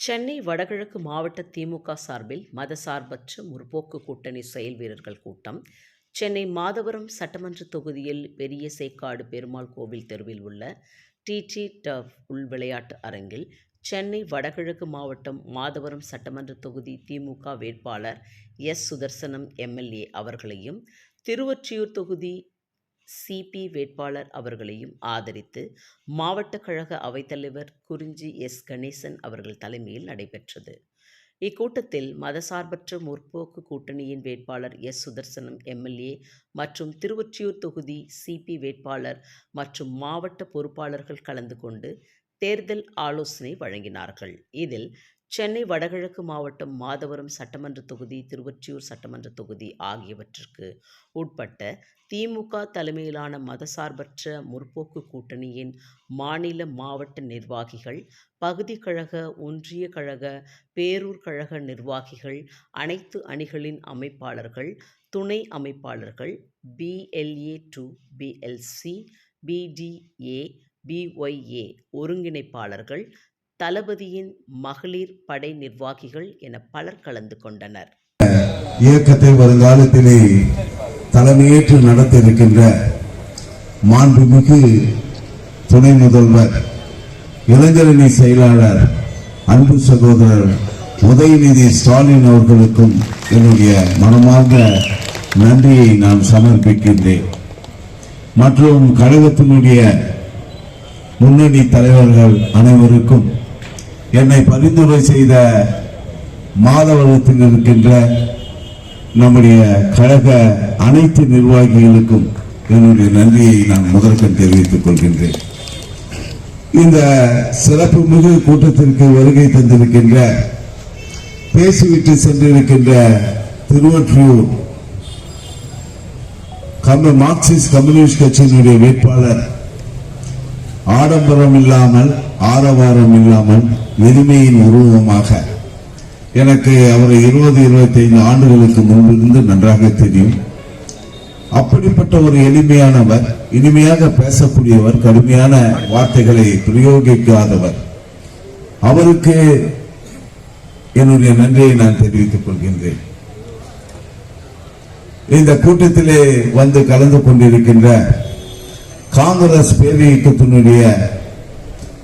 சென்னை வடகிழக்கு மாவட்ட திமுக சார்பில் மதசார்பற்ற முற்போக்கு கூட்டணி செயல் வீரர்கள் கூட்டம் சென்னை மாதவரம் சட்டமன்ற தொகுதியில் பெரிய சேக்காடு பெருமாள் கோவில் தெருவில் உள்ள டிடி டர்ஃப் உள் விளையாட்டு அரங்கில் சென்னை வடகிழக்கு மாவட்டம் மாதவரம் சட்டமன்ற தொகுதி திமுக வேட்பாளர் எஸ் சுதர்சனம் எம்எல்ஏ அவர்களையும் திருவொற்றியூர் தொகுதி சிபி வேட்பாளர் அவர்களையும் ஆதரித்து மாவட்ட கழக அவைத்தலைவர் குறிஞ்சி எஸ் கணேசன் அவர்கள் தலைமையில் நடைபெற்றது. இக்கூட்டத்தில் மதசார்பற்ற முற்போக்கு கூட்டணியின் வேட்பாளர் எஸ் சுதர்சனம் எம்எல்ஏ மற்றும் திருவொற்றியூர் தொகுதி சிபி வேட்பாளர் மற்றும் மாவட்ட பொறுப்பாளர்கள் கலந்து கொண்டு தேர்தல் ஆலோசனை வழங்கினார்கள். இதில் சென்னை வடகிழக்கு மாவட்டம் மாதவரம் சட்டமன்ற தொகுதி, திருவொற்றியூர் சட்டமன்ற தொகுதி ஆகியவற்றிற்கு உட்பட்ட திமுக தலைமையிலான மதசார்பற்ற முற்போக்கு கூட்டணியின் மாநில மாவட்ட நிர்வாகிகள், பகுதி கழக, ஒன்றிய கழக, பேரூர் கழக நிர்வாகிகள், அனைத்து அணிகளின் அமைப்பாளர்கள், துணை அமைப்பாளர்கள், BLA 2, BLC, BDA, BYA ஒருங்கிணைப்பாளர்கள், தளபதியின் மகளிர் படை நிர்வாகிகள் என பலர் கலந்து கொண்டனர். இயக்கத்தை வருங்காலத்திலே தலைமையேற்று நடத்த இருக்கின்ற மாண்புமிகு துணை முதல்வர், இளைஞரணி செயலாளர், அன்பு சகோதரர் உதயநிதி ஸ்டாலின் அவர்களுக்கும் என்னுடைய மனமார்ந்த நன்றியை நான் சமர்ப்பிக்கின்றேன். மற்றும் கழகத்தினுடைய முன்னணி தலைவர்கள் அனைவருக்கும், என்னை பரிந்துரை செய்த மாதவரத்தில் இருக்கின்ற நம்முடைய கழக அனைத்து நிர்வாகிகளுக்கும் என்னுடைய நன்றியை நான் முதற்கண் தெரிவித்துக் கொள்கின்றேன். இந்த சிறப்பு மிகு கூட்டத்திற்கு வருகை தந்திருக்கின்ற, பேசிவிட்டு சென்றிருக்கின்ற திருவொற்றியூர் மார்க்சிஸ்ட் கம்யூனிஸ்ட் கட்சியினுடைய வேட்பாளர், ஆடம்பரம் இல்லாமல் ஆரவாரம் இல்லாமல் எளிமையின் உருவமாக, எனக்கு அவரை 20-25 ஆண்டுகளுக்கு முன்பிருந்து நன்றாக தெரியும். அப்படிப்பட்ட ஒரு எளிமையானவர், இனிமையாக பேசக்கூடியவர், கடுமையான வார்த்தைகளை பிரயோகிக்காதவர். அவருக்கு என்னுடைய நன்றியை நான் தெரிவித்துக் கொள்கின்றேன். இந்த கூட்டத்திலே வந்து கலந்து கொண்டிருக்கின்ற காங்கிரஸ் பேரியக்கத்தினுடைய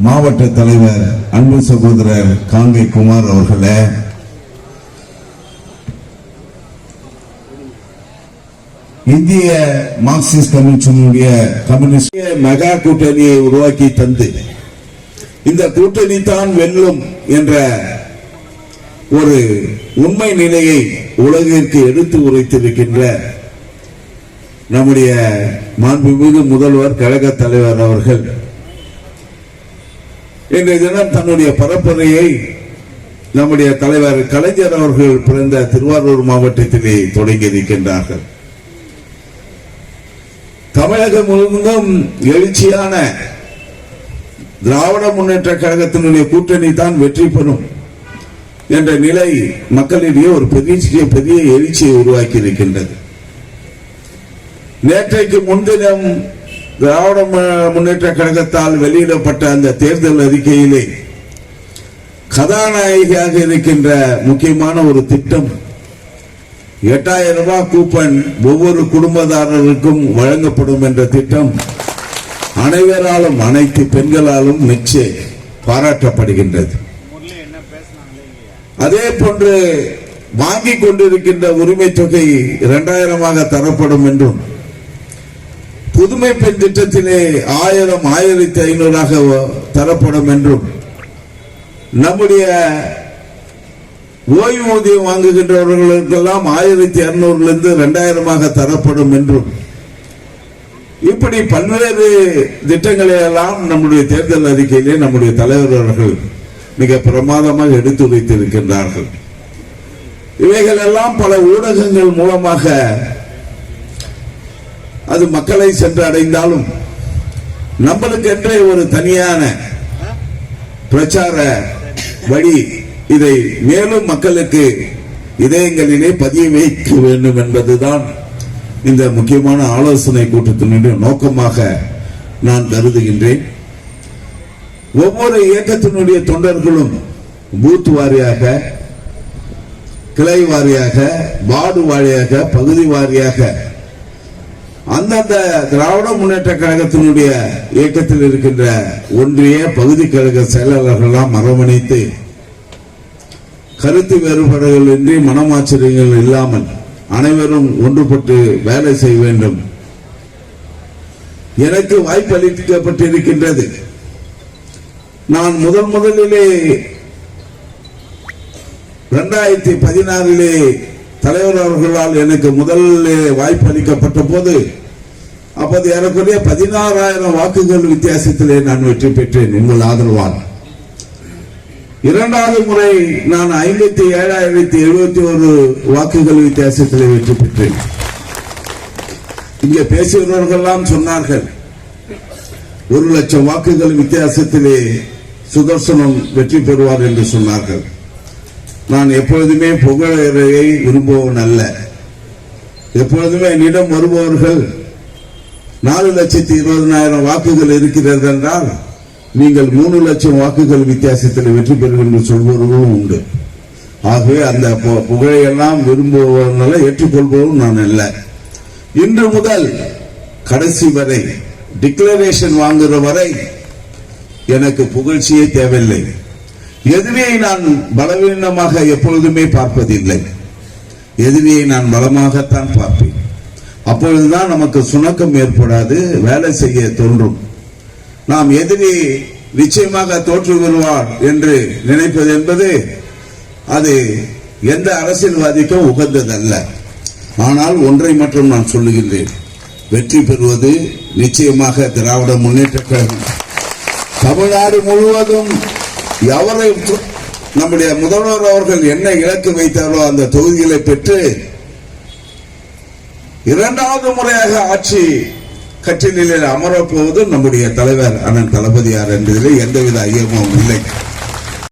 மாவட்ட தலைவர் அன்பு சகோதரர் காங்கை குமார் அவர்களே, இந்திய மார்க்சிஸ்ட் கம்யூனிஸ்ட் மெகா கூட்டணியை உருவாக்கி தந்து, இந்த கூட்டணி தான் வெல்லும் என்ற ஒரு உண்மை நிலையை உலகிற்கு எடுத்து உரைத்திருக்கின்ற நம்முடைய மாண்புமிகு முதல்வர், கழக தலைவர் அவர்கள் இன்றைய தினம் தன்னுடைய பரப்புரையை நம்முடைய தலைவர் கலைஞர் அவர்கள் பிறந்த திருவாரூர் மாவட்டத்திலே தொடங்கி இருக்கின்றார்கள். தமிழகம் முழுவதும் எழுச்சியான திராவிட முன்னேற்ற கழகத்தினுடைய கூட்டணி தான் வெற்றி பெறும் என்ற நிலை மக்களிடையே ஒரு பெரிய எழுச்சியை உருவாக்கி இருக்கின்றது. நேற்றைக்கு முன்தினம் திராவிட முன்னேற்ற கழகத்தால் வெளியிடப்பட்ட அந்த தேர்தல் அறிக்கையிலே கதாநாயகியாக இருக்கின்ற முக்கியமான ஒரு திட்டம், 8000 ரூபாய் கூப்பன் ஒவ்வொரு குடும்பதாரருக்கும் வழங்கப்படும் என்ற திட்டம் அனைவராலும், அனைத்து பெண்களாலும் மெச்சு பாராட்டப்படுகின்றது. அதே போன்று வாங்கிக் கொண்டிருக்கின்ற உரிமை தொகை 2000 தரப்படும் என்றும், புதுமை பெண் திட்டத்திலே 1000-1500 தரப்படும் என்றும், நம்முடைய ஓய்வூதியம் வாங்குகின்றவர்களுக்கெல்லாம் 1200 2000 தரப்படும் என்றும், இப்படி பல்வேறு திட்டங்களை எல்லாம் நம்முடைய தேர்தல் அறிக்கையிலே நம்முடைய தலைவர் அவர்கள் மிக பிரமாதமாக எடுத்துரைத்திருக்கின்றார்கள். இவைகள் எல்லாம் பல ஊடகங்கள் மூலமாக அது மக்களை சென்று அடைந்தாலும், நம்மளுக்கு என்றே ஒரு தனியான பிரச்சார வழி, இதை மேலும் மக்களுக்கு இதயங்களிலே பதிய வைக்க வேண்டும் என்பதுதான் இந்த முக்கியமான ஆலோசனை கூட்டத்தினுடைய நோக்கமாக நான் கருதுகின்றேன். ஒவ்வொரு இயக்கத்தினுடைய தொண்டர்களும் பூத் வாரியாக, கிளை வாரியாக, வார்டு வாரியாக, பகுதி வாரியாக அந்தந்த திராவிட முன்னேற்ற கழகத்தினுடைய இயக்கத்தில் இருக்கின்ற ஒன்றிய பகுதி கழக செயலாளர்களெல்லாம் அரவணைத்து கருத்து வேறுபாடுகள் இன்றி மனமாச்சரியங்கள் இல்லாமல் அனைவரும் ஒன்றுபட்டு வேலை செய்ய வேண்டும். எனக்கு வாய்ப்பு அளிக்கப்பட்டிருக்கின்றது. நான் முதலிலே 2016 தலைவர் அவர்களால் எனக்கு முதலிலே வாய்ப்பு அளிக்கப்பட்ட போது அப்போது ஏறக்குறைய 16,000 வாக்குகள் வித்தியாசத்திலே நான் வெற்றி பெற்றேன் உங்கள் ஆதரவால். இரண்டாவது முறை நான் 57,071 வாக்குகள் வித்தியாசத்திலே வெற்றி பெற்றேன். இங்கே பேசியவர்களெல்லாம் சொன்னார்கள் 1,00,000 வாக்குகள் வித்தியாசத்திலே சுதர்சனம் வெற்றி பெறுவார் என்று சொன்னார்கள். நான் எப்பொழுதுமே புகழை விரும்புவன் அல்ல. எப்பொழுதுமே என்னிடம் வருபவர்கள் 4,20,000 வாக்குகள் இருக்கிறது என்றால் நீங்கள் 3,00,000 வாக்குகள் வித்தியாசத்தில் வெற்றி பெறும் என்று சொல்பவர்களும் உண்டு. ஆகவே அந்த புகழை எல்லாம் விரும்புவதனால ஏற்றுக்கொள்பவரும் நான் அல்ல. இன்று முதல் கடைசி வரை டிக்ளரேஷன் வாங்குற வரை எனக்கு புகழ்ச்சியே தேவையில்லை. எதிரியை நான் பலவீனமாக எப்பொழுதுமே பார்ப்பதில்லை. எதிரியை நான் பலமாகத்தான் பார்ப்பேன். அப்பொழுதுதான் நமக்கு சுணக்கம் ஏற்படாது, வேலை செய்ய தோன்றும். நாம் எதிரி நிச்சயமாக தோற்று வருவார் என்று நினைப்பது என்பது அது எந்த அரசியல்வாதிக்கும் உகந்ததல்ல. ஆனால் ஒன்றை மட்டும் நான் சொல்லுகின்றேன், வெற்றி பெறுவது நிச்சயமாக திராவிட முன்னேற்ற கழகம். தமிழ்நாடு முழுவதும் எவரை நம்முடைய முதல்வர் அவர்கள் என்ன இலக்கு வைத்தாரோ அந்த தொகுதிகளை பெற்று இரண்டாவது முறையாக ஆட்சி கட்சி நிலையில் அமரப்போவது நம்முடைய தலைவர் அண்ணன் தளபதியார் என்பதிலே எந்தவித ஐயமும் இல்லை.